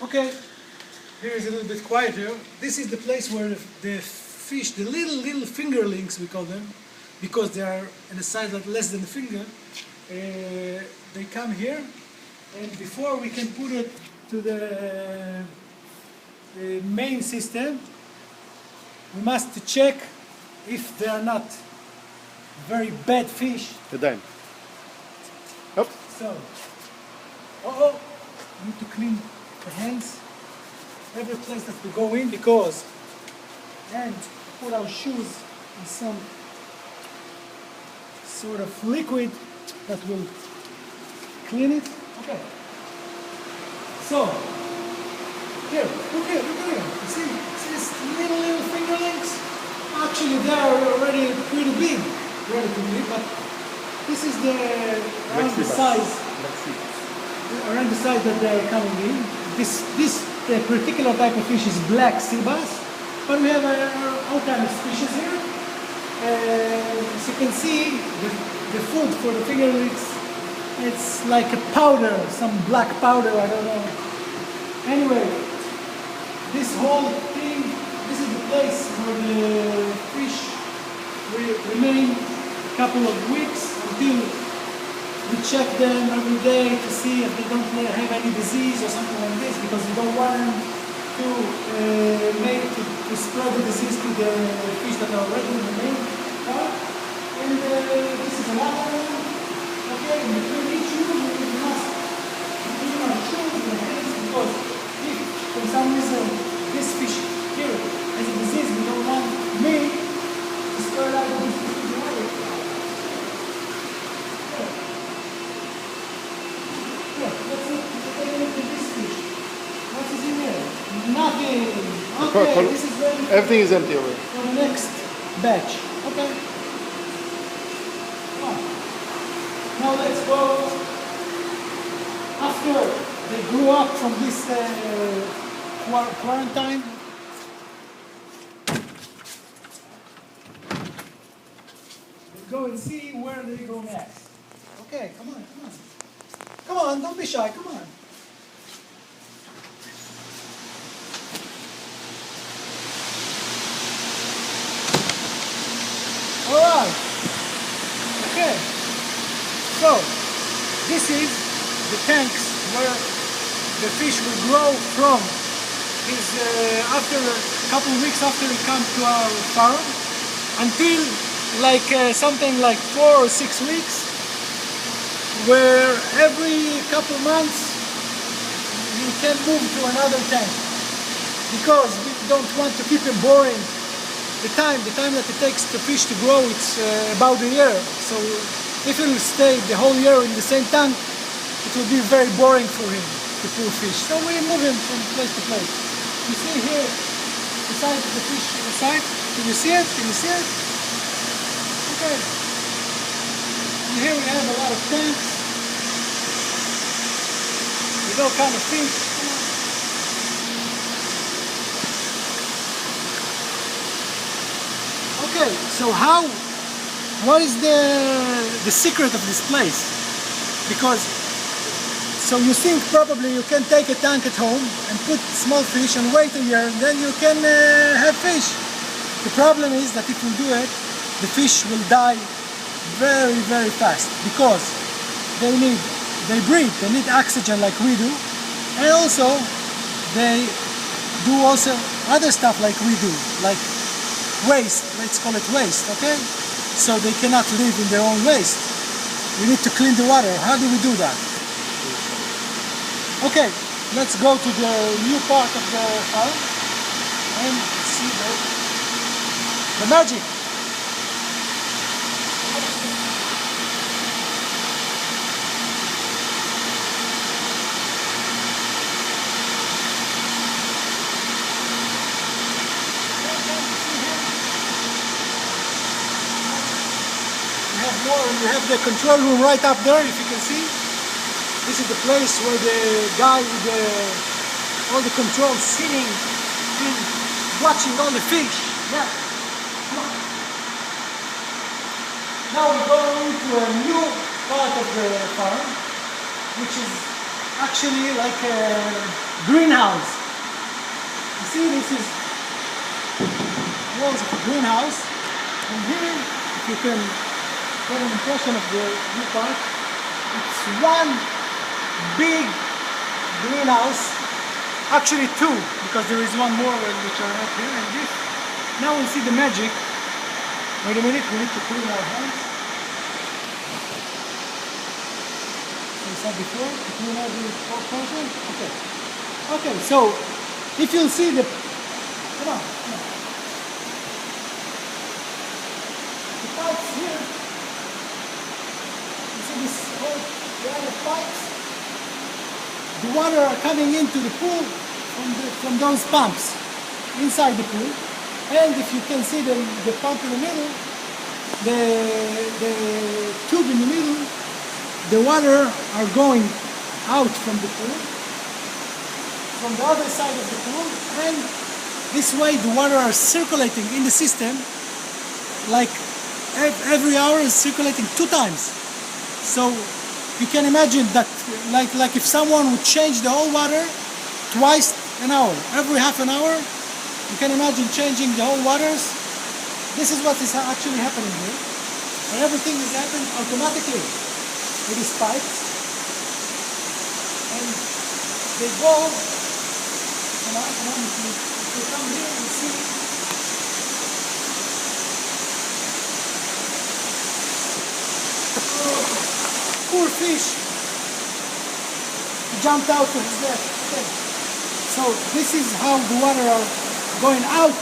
Okay, here is a little bit quieter. This is the place where the fish, the little fingerlings we call them, because they are in a size of less than a finger, they come here, and before we can put it to the main system, we must check if they are not very bad fish. ידיים. הופ. So, need to clean the hands every place that we go in, because and put our shoes in some sort of liquid that will clean it. Okay. So here, look here. You see these little fingerlings? Actually, they are already pretty big, relatively, but this is the around the size. Around the size that they are coming in. This particular type of fish is black sea bass, but we have all kind of species here. As you can see, the food for the fingerlings, it's like a powder, some black powder, I don't know. Anyway, this whole thing, this is the place where the fish remain a couple of weeks until we check them every day to see if they don't have any disease or something like this, because we don't want them to spread the disease to the fish that are already in the main part. And this is another one. Okay, in between each room we must clean our shoes and hands, because if for some reason this fish here has a disease, we don't want me to spread out the disease to the other. Nothing. Okay, this is ready. Everything is empty already. For the next batch. Okay. Come on. Now let's go. After they grew up from this quarantine, let's go and see where they go next. Okay, come on. Come on, don't be shy, come on. Alright. Okay. So, this is the tanks where the fish will grow from. After a couple of weeks after it comes to our farm, until like something like 4 or 6 weeks, where every couple of months you can move to another tank, because we don't want to keep it boring. The time that it takes the fish to grow, it's about a year. So if it will stay the whole year in the same tank, it will be very boring for him, the poor fish. So we move him from place to place. You see here, the size of the fish on the side. Can you see it? Okay. And here we have a lot of tanks with all kind of fish. Okay, so what is the secret of this place? Because, so you think probably you can take a tank at home and put small fish and wait a year, and then you can have fish. The problem is that if you do it, the fish will die very, very fast, because they breathe, they need oxygen like we do, and also they do also other stuff like we do, like waste, let's call it waste, okay? So they cannot live in their own waste. We need to clean the water. How do we do that? Okay, let's go to the new part of the farm and see the magic. We have the control room right up there, if you can see. This is the place where the guy with all the controls sitting and watching all the fish. Yeah. Come on. Now we go into a new part of the farm, which is actually like a greenhouse. You see, this is walls of a greenhouse. And here, if you can get an impression of the view part, it's one big greenhouse. Actually two, because there is one more which are not here. And this, now we'll see the magic. Wait a minute, we need to clean our hands. We said before, to clean out the portion. Okay. Okay, so if you'll see the, come on. The pipes here, you see this whole line of pipes? The water are coming into the pool from those pumps inside the pool. And if you can see the pump in the middle, the tube in the middle, the water are going out from the pool, from the other side of the pool, and this way the water are circulating in the system, like every hour is circulating 2 times. So you can imagine that, like if someone would change the whole water twice an hour, every half an hour, you can imagine changing the whole waters. This is what is actually happening here. And everything is happening automatically with these pipes. And they go, if you come here and see, poor fish, he jumped out of his net. Okay. So this is how the water are going out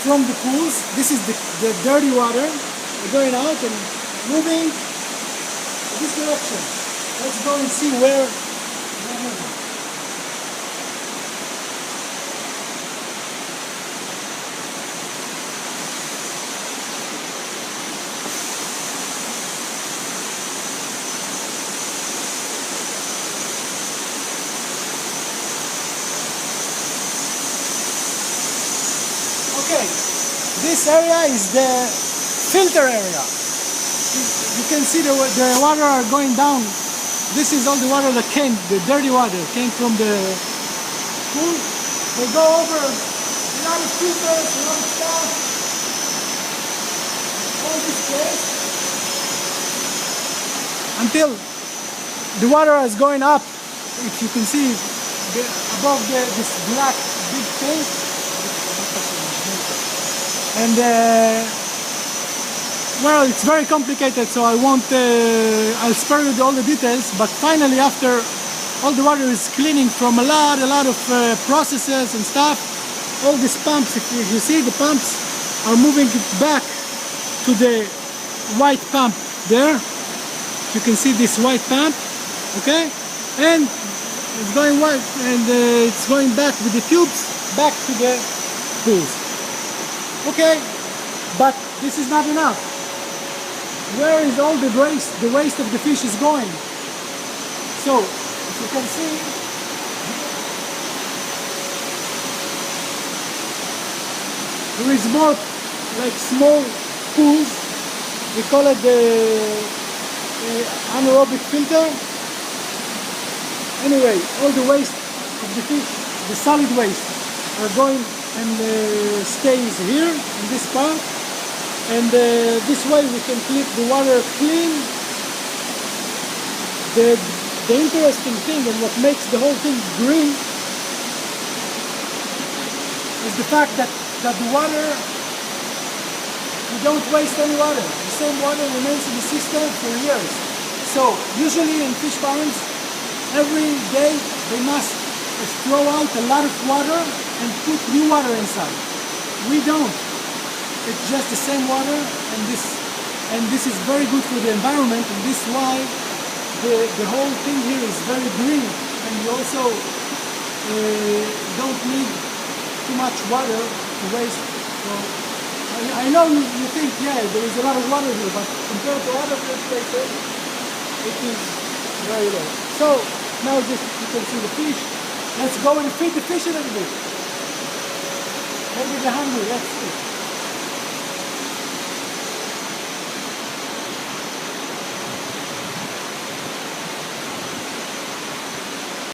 from the pools. This is the dirty water. They're going out and moving in this direction. Let's go and see where they're moving. Okay, this area is the filter area. You can see the water are going down. This is all the water that came, the dirty water came from the pool. They go over a lot of filters, a lot of stuff. All this place until the water is going up. If you can see above this black big thing. And well, it's very complicated, so I won't. I'll spare you all the details. But finally, after all the water is cleaning from a lot of processes and stuff, all these pumps. If you see, the pumps are moving it back to the white pump there. You can see this white pump, okay, and it's going white, and it's going back with the tubes back to the pools. Okay, but this is not enough. Where is all the waste? The waste of the fish is going. So, if you can see, there is more like small pools. We call it the anaerobic filter. Anyway, all the waste of the fish, the solid waste, are going and stays here in this part, and this way we can keep the water clean. The interesting thing and what makes the whole thing green is the fact that the water, we don't waste any water. The same water remains in the system for years. So usually in fish farms, every day they must throw out a lot of water and put new water inside. We don't. It's just the same water, and this is very good for the environment, and this is why the whole thing here is very green, and you also don't need too much water to waste. So I know you think, yeah, there is a lot of water here, but compared to other places, it is very low. So now just you can see the fish. Let's go and feed the fish a little bit. Maybe they're hungry, let's see.